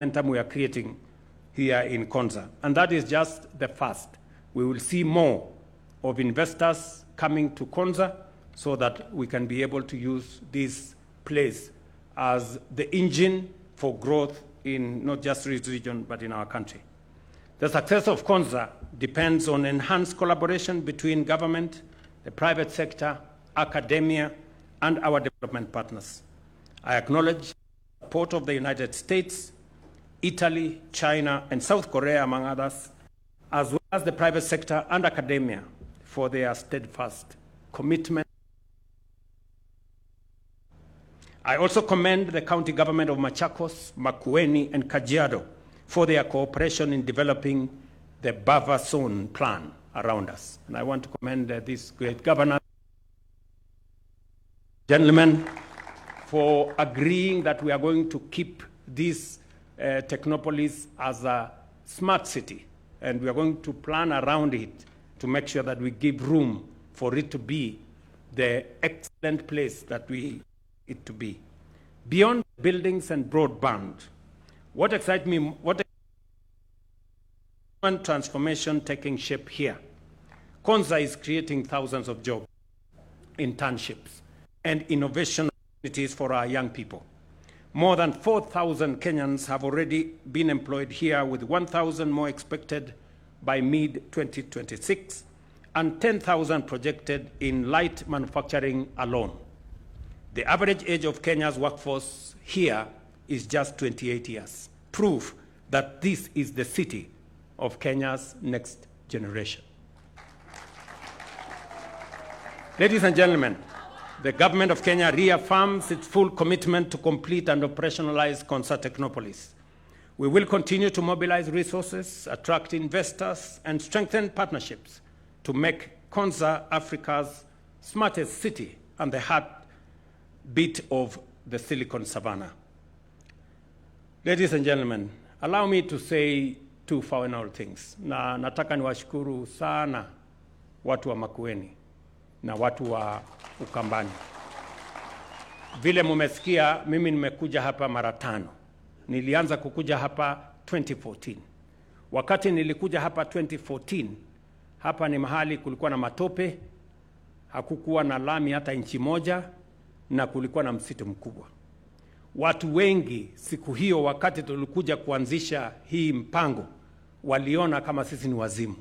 momentum we are creating here in Konza. And that is just the first. We will see more of investors coming to Konza so that we can be able to use this place as the engine for growth in not just this region, but in our country. The success of Konza depends on enhanced collaboration between government, the private sector, academia, and our development partners. I acknowledge the support of the United States, Italy, China, and South Korea, among others, as well as the private sector and academia for their steadfast commitment. I also commend the county government of Machakos, Makueni, and Kajiado for their cooperation in developing the buffer zone plan around us. And I want to commend these great governors, gentlemen, for agreeing that we are going to keep this Technopolis as a smart city, and we are going to plan around it to make sure that we give room for it to be the excellent place that we want it to be. Beyond buildings and broadband, what excites me, what transformation taking shape here. Konza is creating thousands of jobs, internships, and innovation opportunities for our young people. More than 4,000 Kenyans have already been employed here, with 1,000 more expected by mid-2026, and 10,000 projected in light manufacturing alone. The average age of Kenya's workforce here is just 28 years, proof that this is the city of Kenya's next generation. Ladies and gentlemen, the government of Kenya reaffirms its full commitment to complete and operationalize Konza Technopolis. We will continue to mobilize resources, attract investors, and strengthen partnerships to make Konza Africa's smartest city and the heartbeat of the Silicon Savannah. Ladies and gentlemen, allow me to say two final things. Na nataka niwashukuru sana watu wa Makueni na watu wa Ukambani. Vile mumesikia, mimi nimekuja hapa mara 5. Nilianza kukuja hapa 2014. Wakati nilikuja hapa 2014, hapa ni mahali kulikuwa na matope, hakukuwa na lami hata inchi moja, na kulikuwa na msitu mkubwa. Watu wengi siku hiyo, wakati tulikuja kuanzisha hii mpango, waliona kama sisi ni wazimu.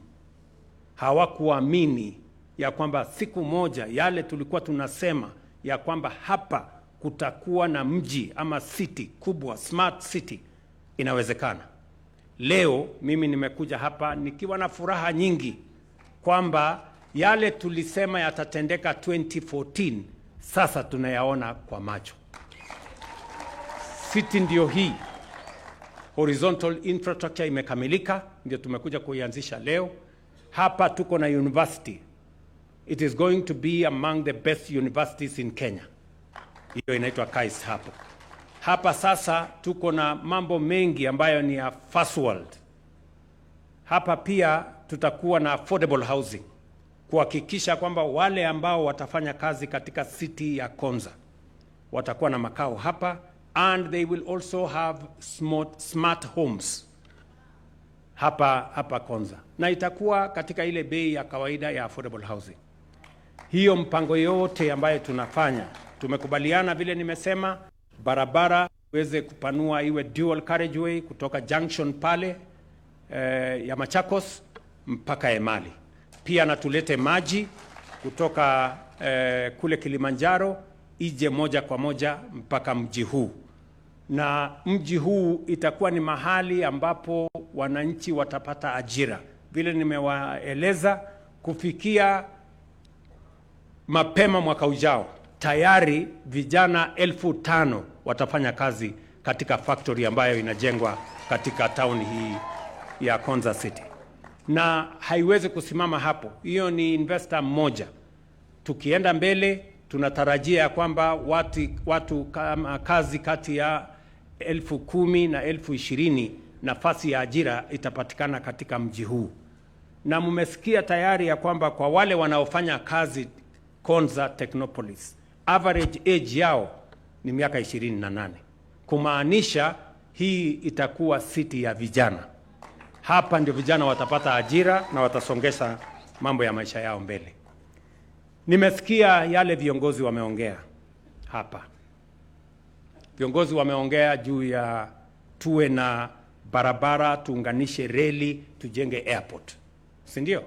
Hawakuamini ya kwamba siku moja yale tulikuwa tunasema ya kwamba hapa kutakuwa na mji ama city kubwa, smart city, inawezekana. Leo mimi nimekuja hapa nikiwa na furaha nyingi kwamba yale tulisema yatatendeka 2014 sasa tunayaona kwa macho. City ndio hii. Horizontal infrastructure imekamilika, ndio tumekuja kuianzisha leo. Hapa tuko na university. It is going to be among the best universities in Kenya. Hiyo inaitwa KAIS hapo. Hapa sasa tuko na mambo mengi ambayo ni ya first world. Hapa pia tutakuwa na affordable housing, kuhakikisha kwamba wale ambao watafanya kazi katika city ya Konza watakuwa na makao hapa, and they will also have smart homes hapa Konza, na itakuwa katika ile bei ya kawaida ya affordable housing. Hiyo mpango yote ambayo tunafanya, tumekubaliana vile nimesema, barabara iweze kupanua iwe dual carriageway kutoka junction pale ya Machakos mpaka Emali. Pia na tulete maji kutoka kule Kilimanjaro ije moja kwa moja mpaka mji huu. Na mji huu itakuwa ni mahali ambapo wananchi watapata ajira. Vile nimewaeleza, kufikia mapema mwaka ujao, tayari vijana 5,000 watafanya kazi katika factory ambayo inajengwa katika town hii ya Konza City. Na haiwezi kusimama hapo. Hiyo ni investor mmoja. Tukienda mbele, tunatarajia kwamba watu kazi kati ya 10,000 na 20,000 nafasi ya ajira itapatikana katika mji huu. Na mmesikia tayari ya kwamba kwa wale wanaofanya kazi Konza Technopolis, average age yao ni miaka 28. Kumaanisha hii itakuwa city ya vijana. Hapa ndio vijana watapata ajira na watasongesha mambo ya maisha yao mbele. Nimesikia yale viongozi wameongea hapa. Viongozi wameongea juu ya tuwe na barabara, tuunganishe reli, tujenge airport. Si ndio?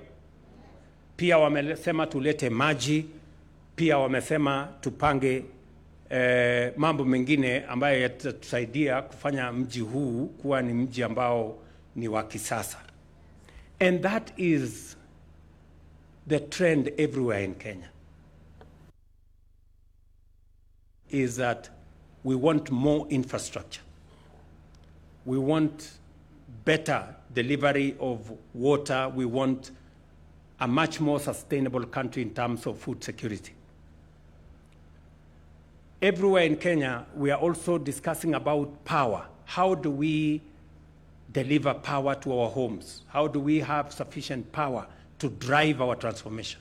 Pia wamesema tulete maji, pia wamesema tupange mambo mengine ambayo yatatusaidia kufanya mji huu kuwa ni mji ambao ni wa kisasa. And that is the trend everywhere in Kenya. Is that we want more infrastructure. We want better delivery of water. We want a much more sustainable country in terms of food security. Everywhere in Kenya, we are also discussing about power. How do we deliver power to our homes? How do we have sufficient power to drive our transformation?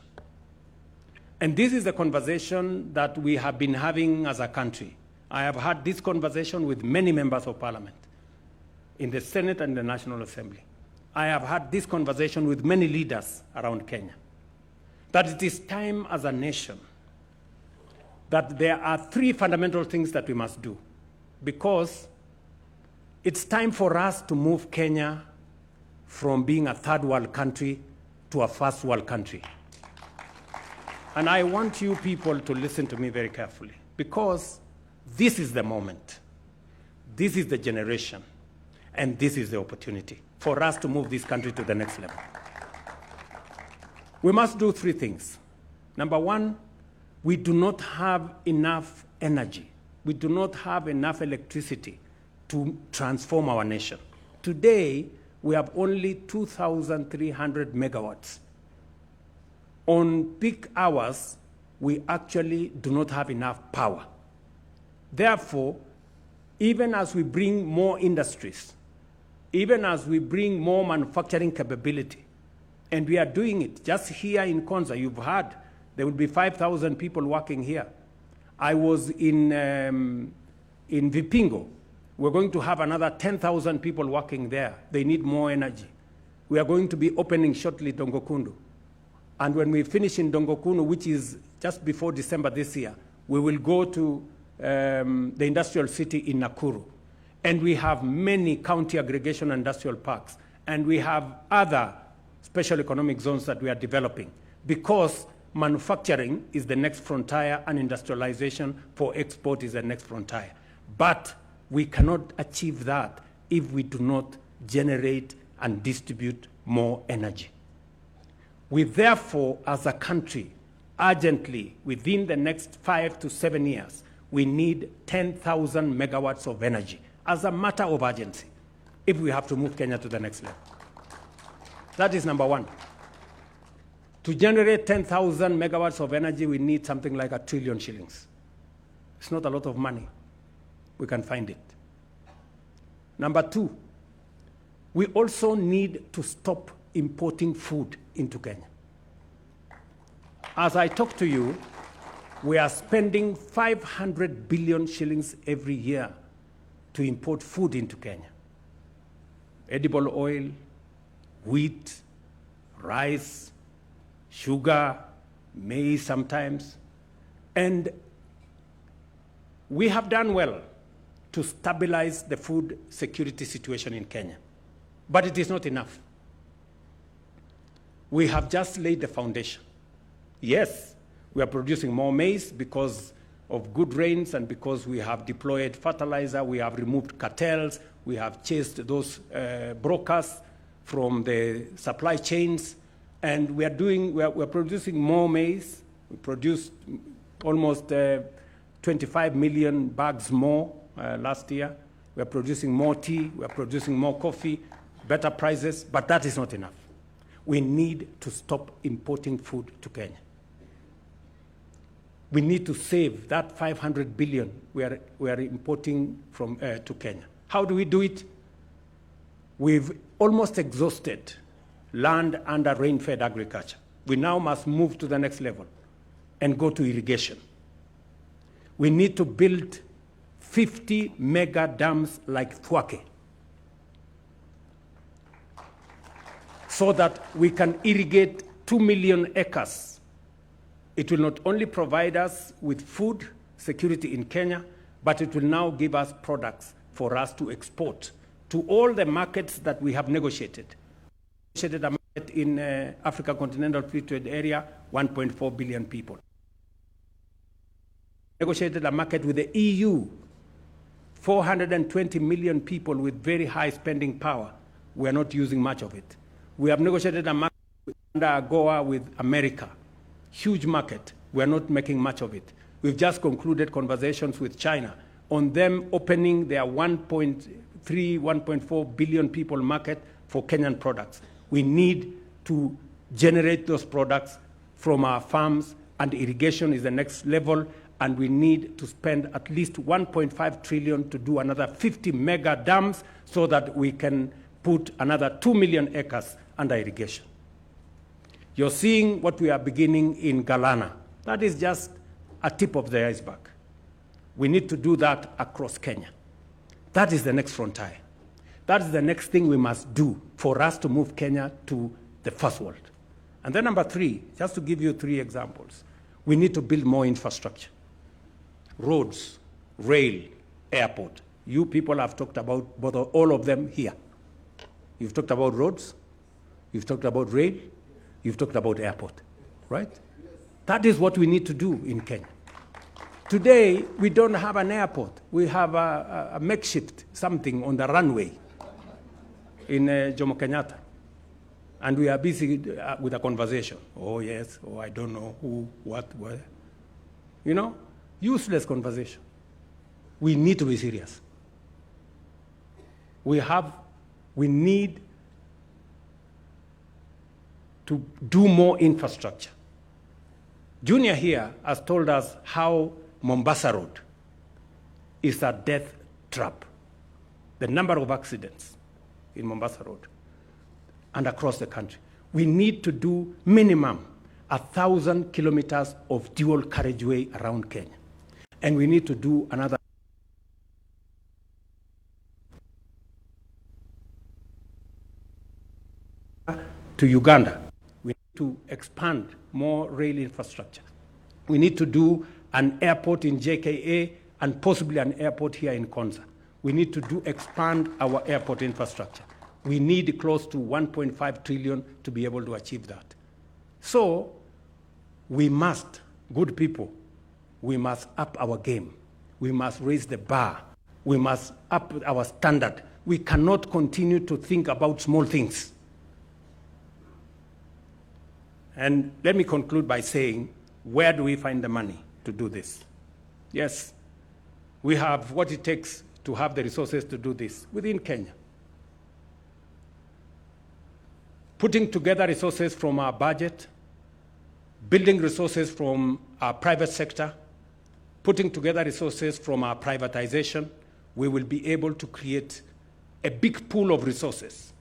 And this is a conversation that we have been having as a country. I have had this conversation with many members of parliament in the Senate and the National Assembly. I have had this conversation with many leaders around Kenya, that it is time as a nation that there are three fundamental things that we must do, because it's time for us to move Kenya from being a third world country to a first world country. And I want you people to listen to me very carefully, because this is the moment, this is the generation, and this is the opportunity for us to move this country to the next level. We must do three things. Number one, we do not have enough energy. We do not have enough electricity to transform our nation. Today, we have only 2,300 megawatts. On peak hours, we actually do not have enough power. Therefore, even as we bring more industries, even as we bring more manufacturing capability, and we are doing it just here in Konza, you've heard, there will be 5,000 people working here. I was in Vipingo. We're going to have another 10,000 people working there. They need more energy. We are going to be opening shortly Dongokundu. And when we finish in Dongokundu, which is just before December this year, we will go to the industrial city in Nakuru. And we have many county aggregation industrial parks. And we have other special economic zones that we are developing, because manufacturing is the next frontier and industrialization for export is the next frontier. But we cannot achieve that if we do not generate and distribute more energy. We therefore, as a country, urgently, within the next 5 to 7 years, we need 10,000 megawatts of energy as a matter of urgency if we have to move Kenya to the next level. That is number one. To generate 10,000 megawatts of energy, we need something like 1 trillion shillings. It's not a lot of money. We can find it. Number two, we also need to stop importing food into Kenya. As I talk to you, we are spending 500 billion shillings every year to import food into Kenya. Edible oil, wheat, rice, sugar, maize sometimes. And we have done well to stabilize the food security situation in Kenya. But it is not enough. We have just laid the foundation. Yes, we are producing more maize because of good rains and because we have deployed fertilizer, we have removed cartels, we have chased those brokers from the supply chains, and we are producing more maize. We produced almost 25 million bags more last year. We are producing more tea, we are producing more coffee, better prices, but that is not enough. We need to stop importing food to Kenya. We need to save that 500 billion we are importing from to Kenya. How do we do it? We've almost exhausted land under rain-fed agriculture. We now must move to the next level and go to irrigation. We need to build 50 mega dams like Thwake, so that we can irrigate 2 million acres. It will not only provide us with food security in Kenya, but it will now give us products for us to export to all the markets that we have negotiated. We negotiated a market in Africa Continental Free Trade Area, 1.4 billion people. Negotiated a market with the EU, 420 million people with very high spending power. We are not using much of it. We have negotiated a market under AGOA with America, huge market. We are not making much of it. We've just concluded conversations with China on them opening their 1.3, 1.4 billion people market for Kenyan products. We need to generate those products from our farms, and irrigation is the next level, and we need to spend at least 1.5 trillion to do another 50 mega dams so that we can put another 2 million acres under irrigation. You're seeing what we are beginning in Galana. That is just a tip of the iceberg. We need to do that across Kenya. That is the next frontier. That is the next thing we must do for us to move Kenya to the first world. And then number three, just to give you 3 examples, we need to build more infrastructure. Roads, rail, airport. You people have talked about all of them here. You've talked about roads, you've talked about rail, you've talked about airport, right? That is what we need to do in Kenya. Today, we don't have an airport. We have a makeshift something on the runway in Jomo Kenyatta. And we are busy with a conversation. Oh, yes, oh, I don't know who, what, where. You know, useless conversation. We need to be serious. We need to do more infrastructure. Junior here has told us how Mombasa Road is a death trap. The number of accidents in Mombasa Road and across the country. We need to do minimum 1,000 kilometers of dual carriageway around Kenya. And we need to do another to Uganda. We need to expand more rail infrastructure. We need to do an airport in JKA and possibly an airport here in Konza. We need to expand our airport infrastructure. We need close to 1.5 trillion to be able to achieve that. So we must, good people, we must up our game. We must raise the bar. We must up our standard. We cannot continue to think about small things. And let me conclude by saying, where do we find the money to do this? Yes, we have what it takes to have the resources to do this within Kenya. Putting together resources from our budget, building resources from our private sector, putting together resources from our privatization, we will be able to create a big pool of resources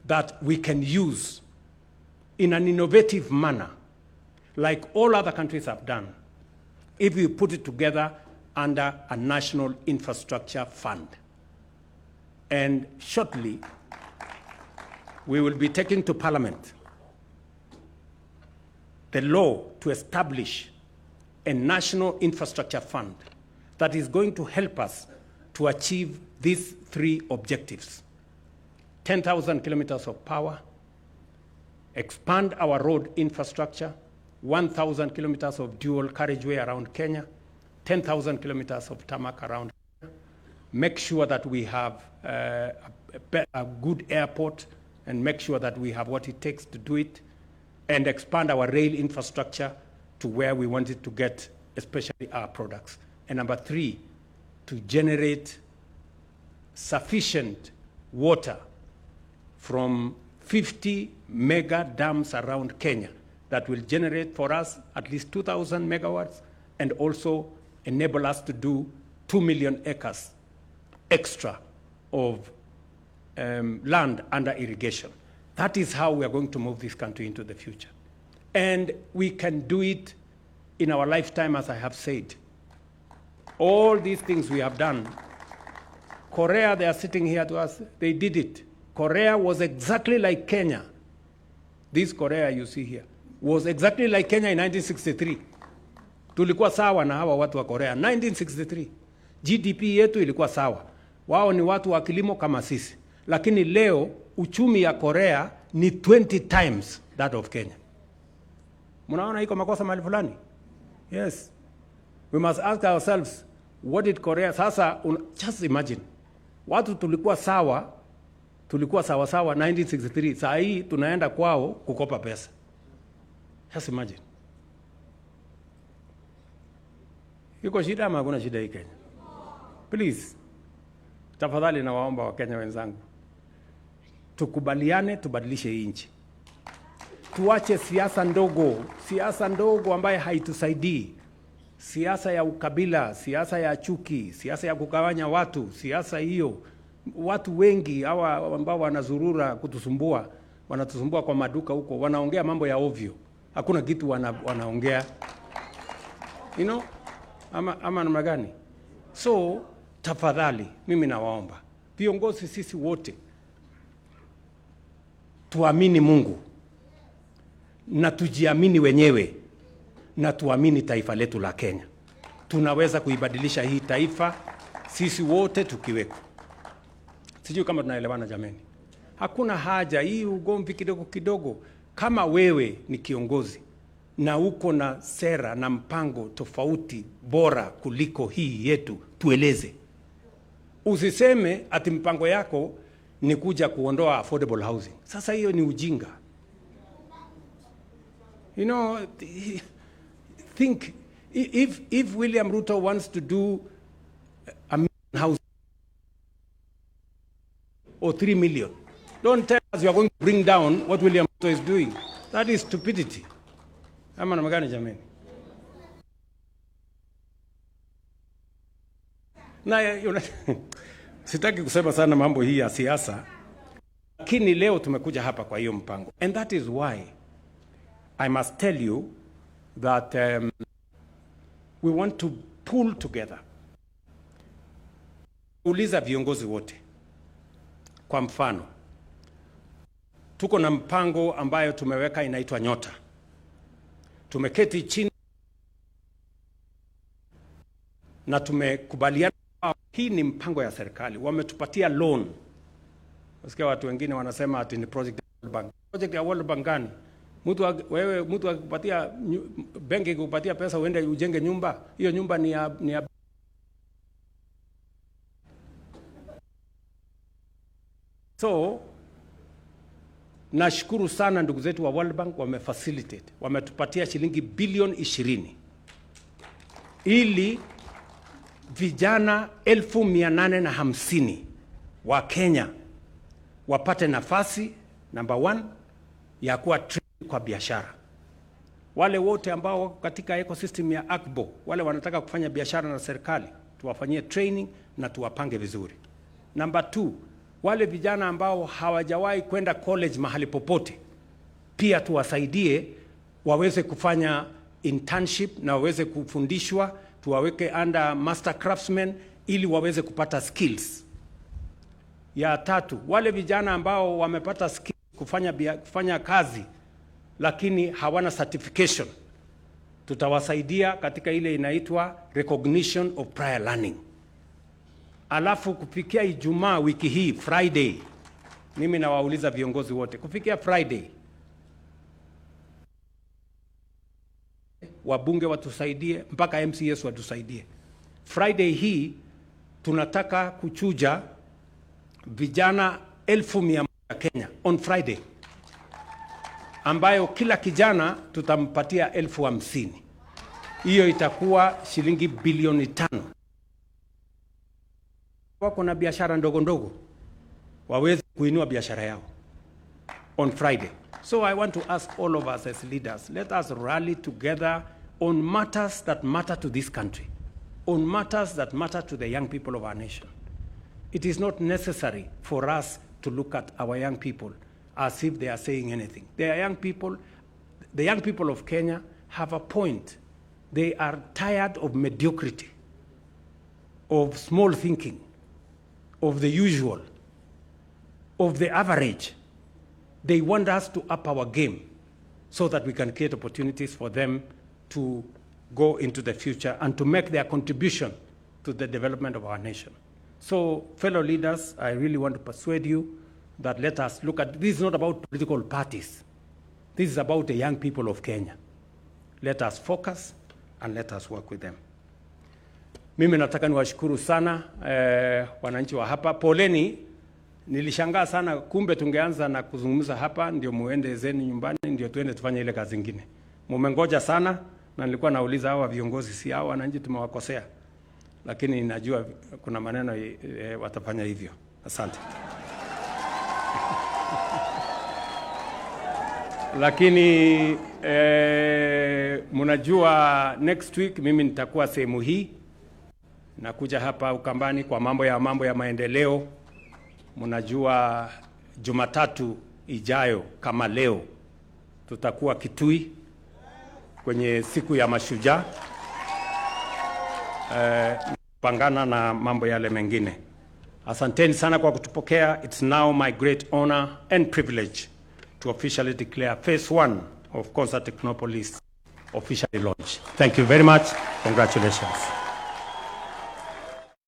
that we can use in an innovative manner, like all other countries have done, if we put it together under a national infrastructure fund. And shortly, we will be taking to Parliament the law to establish a national infrastructure fund that is going to help us to achieve these 3 objectives: 10,000 kilometers of power, expand our road infrastructure, 1,000 kilometers of dual carriageway around Kenya, 10,000 kilometers of tarmac around Kenya, make sure that we have a good airport, and make sure that we have what it takes to do it, and expand our rail infrastructure to where we want it to get, especially our products. And number 3, to generate sufficient water from 50 mega dams around Kenya that will generate for us at least 2,000 megawatts and also enable us to do 2 million acres extra of land under irrigation. That is how we are going to move this country into the future. And we can do it in our lifetime, as I have said. All these things we have done. Korea, they are sitting here to us, they did it. Korea was exactly like Kenya. This Korea you see here was exactly like Kenya in 1963. Tulikuwa sawa na hawa watu wa Korea 1963. GDP yetu ilikuwa sawa. Wao ni watu wa kilimo kama sisi. Lakini leo uchumi ya Korea ni 20 times that of Kenya. Mnaona iko makosa mahali fulani? Yes. We must ask ourselves, what did Korea sasa just imagine. Watu tulikuwa sawa 1963. Saa hii tunaenda kwao kukopa pesa. Just imagine. Iko shida ama hakuna shida hii Kenya? Please, tafadhali nawaomba Wakenya wenzangu, tukubaliane tubadilishe hii nchi. Tuache siasa ndogo ambaye haitusaidii. Siasa ya ukabila, siasa ya chuki, siasa ya kugawanya watu, siasa hiyo. Watu wengi hawa ambao wanazurura kutusumbua, wanatusumbua kwa maduka huko, wanaongea mambo ya ovyo. Hakuna kitu wanaongea. You know? Ama namna gani? So, tafadhali, mimi nawaomba, viongozi sisi wote, tuamini Mungu, na tujiamini wenyewe, na tuamini taifa letu la Kenya. Tunaweza kuibadilisha hii taifa, sisi wote tukiweko. Sijui kama tunaelewana jameni. Hakuna haja, hii ugomvi kidogo kidogo. Kama wewe ni kiongozi, na uko na sera na mpango tofauti bora kuliko hii yetu, tueleze. Usiseme ati mpango yako ni kuja kuondoa affordable housing. Sasa hiyo ni ujinga. You know, think, if William Ruto wants to do a million house or 3 million, don't tell us you are going to bring down what William Ruto is doing. That is stupidity. Ama namna gani jameni? Na sitaki kusema sana mambo hii ya siasa, lakini leo tumekuja hapa kwa hiyo mpango. And that is why I must tell you that we want to pull together. Uliza viongozi wote. Kwa mfano, tuko na mpango ambayo tumeweka inaitwa Nyota. Tumeketi chini na tumekubaliana hii ni mpango ya serikali. Wametupatia loan. Wasikia watu wengine wanasema ati ni project ya World Bank. Project ya World Bank gani? Mtu akikupatia benki kukupatia pesa uende ujenge nyumba, hiyo nyumba ni ya So nashukuru sana ndugu zetu wa World Bank wamefacilitate. Wametupatia shilingi bilioni 20 ili vijana 1850 wa Kenya wapate nafasi number 1 ya kuwa trained kwa biashara. Wale wote ambao wako katika ecosystem ya AKBO, wale wanataka kufanya biashara na serikali, tuwafanyie training na tuwapange vizuri. Number 2, wale vijana ambao hawajawahi kwenda college mahali popote, pia tuwasaidie waweze kufanya internship na waweze kufundishwa, tuwaweke under master craftsmen ili waweze kupata skills. Ya 3, wale vijana ambao wamepata skills kufanya kazi lakini hawana certification, tutawasaidia katika ile inaitwa recognition of prior learning. Alafu kufikia Ijumaa wiki hii, Friday, mimi nawauliza viongozi wote, kufikia Friday, wabunge watusaidie, mpaka MCS watusaidie. Friday hii tunataka kuchuja vijana 1,100 Kenya on Friday, ambayo kila kijana tutampatia 50,000. Hiyo itakuwa shilingi bilioni 5. Wako na biashara ndogo ndogo waweze kuinua biashara yao on Friday. So I want to ask all of us as leaders, let us rally together on matters that matter to this country, on matters that matter to the young people of our nation. It is not necessary for us to look at our young people as if they are saying anything. They are young people. The young people of Kenya have a point. They are tired of mediocrity. of small thinking, of the usual, of the average. They want us to up our game so that we can create opportunities for them to go into the future and to make their contribution to the development of our nation. So, fellow leaders, I really want to persuade you that let us look at, this is not about political parties. This is about the young people of Kenya. Let us focus and let us work with them. Mimi nataka niwashukuru sana wananchi wa hapa. Poleni, nilishangaa sana, kumbe tungeanza na kuzungumza hapa ndio muende zeni nyumbani ndio tuende tufanye ile kazi nyingine. Mumengoja sana na nilikuwa nauliza hawa viongozi si hawa wananchi tumewakosea. Lakini najua kuna maneno watafanya hivyo. Asante. Lakini mnajua next week mimi nitakuwa sehemu hii. Nakuja hapa Ukambani kwa mambo ya maendeleo. Mnajua Jumatatu ijayo kama leo tutakuwa Kitui kwenye siku ya mashujaa. Pangana na mambo yale mengine. Asanteni sana kwa kutupokea. It's now my great honor and privilege to officially declare phase 1 of Concert Technopolis officially launched. Thank you very much. Congratulations.